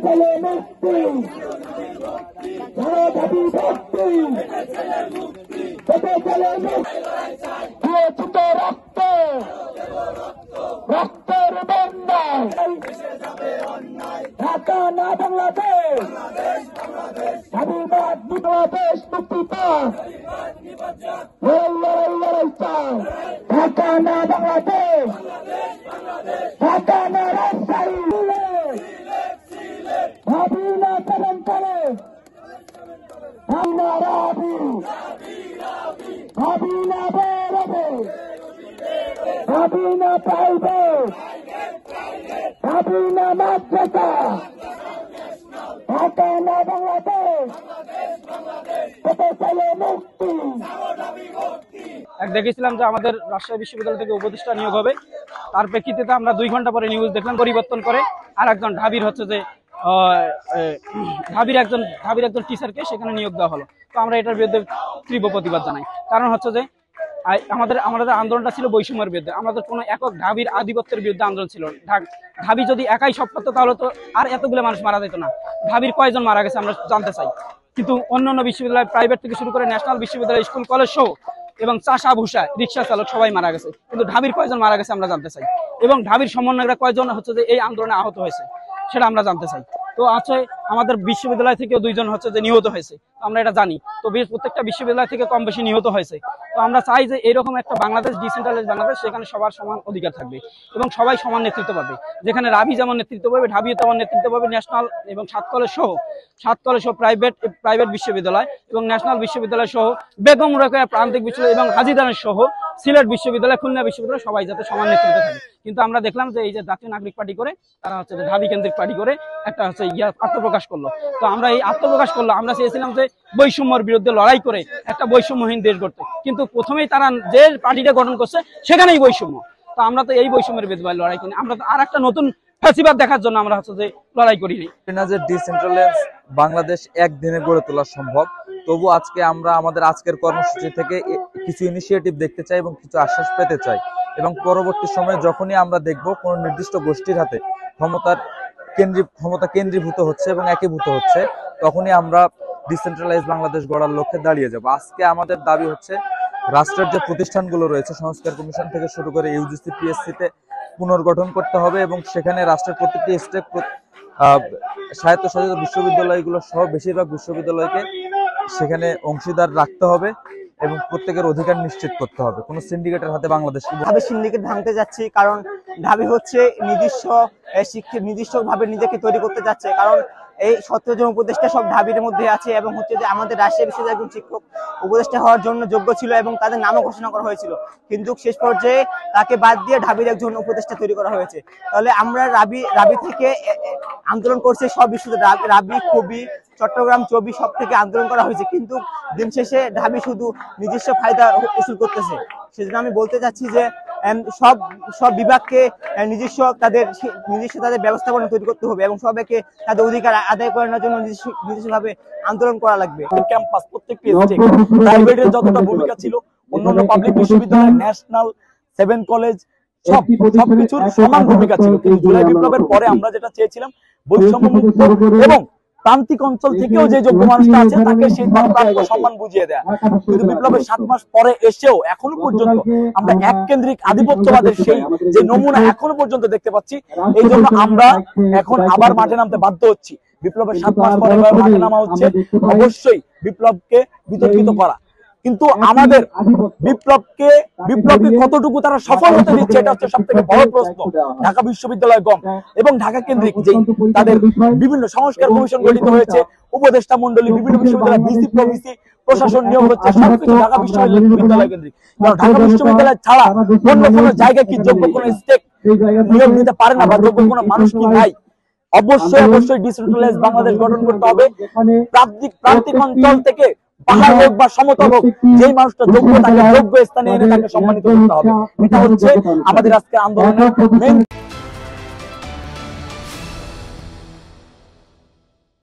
চলে মুক্তি, দাবি ভক্তি, পেটে চলে মুক্তি, দিয়েছি তো রক্ত, রক্তের বন্যায়, ঢাকা না বাংলাদেশ, স্বাধীনবাদ বাংলাদেশ মুক্তি পাক, লড়াই লড়াই লড়াই চাই, ঢাকা না বাংলাদেশ, ঢাকা না রাজশাহী, ভাবি না চলন চলে, ভাবি না রাবি, ভাবি না বেরোবে, ভাবি না পাইবে, ভাবি না মাদ্রাসা, ঢাকা না বাংলাদেশ, পেটে চলে মুক্তি। দেখেছিলাম যে আমাদের রাজশাহী বিশ্ববিদ্যালয় থেকে উপদেষ্টা নিয়োগ হবে, তার প্রেক্ষিতে আমরা 2 ঘন্টা পরে নিউজ দেখলাম পরিবর্তন করে আর একজন ঢাবির হচ্ছে যে ঢাবির একজন টিচারকে সেখানে নিয়োগ দেওয়া হলো। তো আমরা এটার বিরুদ্ধে তীব্র প্রতিবাদ জানাই। কারণ হচ্ছে যে আমাদের আন্দোলনটা ছিল বৈষম্যের বিরুদ্ধে, আমাদের কোনো একক ঢাবির আধিপত্যের বিরুদ্ধে আন্দোলন ছিল। ঢাবি যদি একাই সব করতো তাহলে তো আর এতগুলো মানুষ মারা যেত না। ঢাবির কয়জন মারা গেছে আমরা জানতে চাই। কিন্তু অন্যান্য বিশ্ববিদ্যালয়, প্রাইভেট থেকে শুরু করে ন্যাশনাল বিশ্ববিদ্যালয়, স্কুল, কলেজ সহ এবং চাষা ভুষা রিক্সা চালক সবাই মারা গেছে, কিন্তু ঢাবির কয়জন মারা গেছে আমরা জানতে চাই। এবং ঢাবির সমন্বয়করা কয়জন হচ্ছে যে এই আন্দোলনে আহত হয়েছে সেটা আমরা জানতে চাই। তো আছে আমাদের বিশ্ববিদ্যালয় থেকেও 2 জন হচ্ছে যে নিহত হয়েছে, আমরা এটা জানি। তো প্রত্যেকটা বিশ্ববিদ্যালয় থেকে কম বেশি নিহত হয়েছে। তো আমরা চাই যে এরকম একটা বাংলাদেশ, ডিসেন্ট্রালাইজ বাংলাদেশ, সেখানে সবার সমান অধিকার থাকবে এবং সবাই সমান নেতৃত্ব পাবে। যেখানে রাবি যেমন নেতৃত্ব পাবে, ঢাবিও তেমন নেতৃত্ব পাবে, ন্যাশনাল এবং 7 কলেজ সহ প্রাইভেট বিশ্ববিদ্যালয় এবং ন্যাশনাল বিশ্ববিদ্যালয় সহ, বেগম রোকেয়া প্রান্তিক বিশ্ববিদ্যালয় এবং হাজীদানের সহ সিলেট বিশ্ববিদ্যালয়, খুলনা বিশ্ববিদ্যালয় সবাই যাতে সমান নেতৃত্ব থাকে। কিন্তু আমরা দেখলাম যে এই যে জাতীয় নাগরিক পার্টি করে তারা হচ্ছে যে ঢাবি কেন্দ্রিক পার্টি করে একটা হচ্ছে আত্মপ্রকাশ করলো। তো আমরা এই আত্মপ্রকাশ করলো, আমরা চেয়েছিলাম যে বৈষম্যের বিরুদ্ধে লড়াই করে একটা বৈষম্যহীন দেশ গড়তে, কিন্তু প্রথমেই তারা যে পার্টিটা গঠন করছে সেখানেই বৈষম্য। তো আমরা তো এই বৈষম্যের বিরুদ্ধে লড়াই করি, আমরা তো আর একটা নতুন ফ্যাসিবাদ দেখার জন্য আমরা হচ্ছে যে লড়াই করিনি। যে ডিসেন্ট্রালাইজ বাংলাদেশ একদিনে গড়ে তোলা সম্ভব, তবু আজকে আমরা আমাদের আজকের কর্মসূচি থেকে কিছু ইনিশিয়েটিভ দেখতে চাই এবং কিছু আশ্বাস পেতে চাই। এবং পরবর্তী সময়ে যখনই আমরা দেখব কোন নির্দিষ্ট গোষ্ঠীর হাতে ক্ষমতা কেন্দ্রীভূত হচ্ছে এবং একীভূত হচ্ছে, তখনই আমরা ডিসেন্ট্রালাইজ বাংলাদেশ গড়ার লক্ষ্যে দাঁড়িয়ে যাব। আজকে আমাদের দাবি হচ্ছে রাষ্ট্রের যে প্রতিষ্ঠানগুলো রয়েছে, সংস্কার কমিশন থেকে শুরু করে ইউজিসি, পিএসসিতে পুনর্গঠন করতে হবে এবং সেখানে রাষ্ট্রের প্রতিটি স্টেক স্বায়ত্তশাসিত বিশ্ববিদ্যালয়গুলো সহ বেশিরভাগ বিশ্ববিদ্যালয়কে সেখানে অংশীদার রাখতে হবে এবং প্রত্যেকের অধিকার নিশ্চিত করতে হবে। কোনো সিন্ডিকেটের হাতে বাংলাদেশ ঢাবি সিন্ডিকেট ভাঙতে যাচ্ছি, কারণ ঢাবি হচ্ছে নির্দিষ্টভাবে নিজেকে তৈরি করতে যাচ্ছে। কারণ এই 17 জন উপদেষ্টা সব ঢাবির মধ্যে আছে এবং হচ্ছে যে আমাদের রাজশাহী বিশ্ববিদ্যালয়ের একজন শিক্ষক উপদেষ্টা হওয়ার জন্য যোগ্য ছিল এবং তাদের নামও ঘোষণা করা হয়েছিল, কিন্তু শেষ পর্যায়ে তাকে বাদ দিয়ে ঢাবির একজন উপদেষ্টা তৈরি করা হয়েছে। তাহলে আমরা রাবি থেকে আন্দোলন করছে সব বিশ্ববিদ্যালয়, রাবি, খুবই, চট্টগ্রাম, চবি সব থেকে আন্দোলন করা হয়েছে, কিন্তু দিন শেষে ঢাবি শুধু নিজস্ব ফায়দা উসুল করতেছে। সেজন্য আমি বলতে চাচ্ছি যে সব বিভাগকে নিজস্ব তাদের ব্যবস্থাপনা তৈরি করতে হবে এবং সবাইকে তাদের অধিকার আদায় করানোর জন্য নিজস্বভাবে আন্দোলন করা লাগবে। ক্যাম্পাস প্রত্যেকটি প্রাইভেটের যতটা ভূমিকা ছিল, অন্যান্য পাবলিক বিশ্ববিদ্যালয়, ন্যাশনাল, 7 কলেজ সবকিছুর সমান ভূমিকা ছিল। কিন্তু জুলাই বিপ্লবের পরে আমরা যেটা চেয়েছিলাম বৈষম্যমুক্ত এবং প্রান্তিক অঞ্চল থেকেও যে যোগ্য মানুষটা আছে তাকে সেই প্রাপ্য সম্মান বুঝিয়ে দেয়া। কিন্তু বিপ্লবের 7 মাস পরে এসেও এখনো পর্যন্ত আমরা এক কেন্দ্রিক আধিপত্যবাদের সেই যে নমুনা এখনো পর্যন্ত দেখতে পাচ্ছি। এই জন্য আমরা এখন আবার মাঠে নামতে বাধ্য হচ্ছি। বিপ্লবের 7 মাস পরে মাঠে নামা হচ্ছে অবশ্যই বিপ্লবকে বিতর্কিত করা, কিন্তু আমাদের বিপ্লবকে কতটুকু তারা সফল হতে দিচ্ছে এটা হচ্ছে সব থেকে বড় প্রশ্ন। ঢাকা বিশ্ববিদ্যালয় গম এবং ঢাকা কেন্দ্রিক যে তাদের বিভিন্ন সংস্কার কমিশন গঠিত হয়েছে, উপদেষ্টা মন্ডলী, বিভিন্ন বিশ্ববিদ্যালয়, ভিসি, প্রভিসি, প্রশাসন নিয়োগ হচ্ছে, সবকিছু ঢাকা বিশ্ববিদ্যালয় কেন্দ্রিক। কারণ ঢাকা বিশ্ববিদ্যালয় ছাড়া অন্য কোনো জায়গায় কি যোগ্য কোনো স্টেক নিয়োগ নিতে পারে না বা যোগ্য কোনো মানুষ কি নাই? অবশ্যই ডিসেন্ট্রালাইজ বাংলাদেশ গঠন করতে হবে। প্রান্তিক অঞ্চল থেকে পাহাড় হোক বা সমতল হোক, যেই মানুষটা যোগ্য তাকে যোগ্য স্থানে এনে তাকে সম্মানিত করতে হবে। এটা হচ্ছে আমাদের আজকে আন্দোলনের মেইন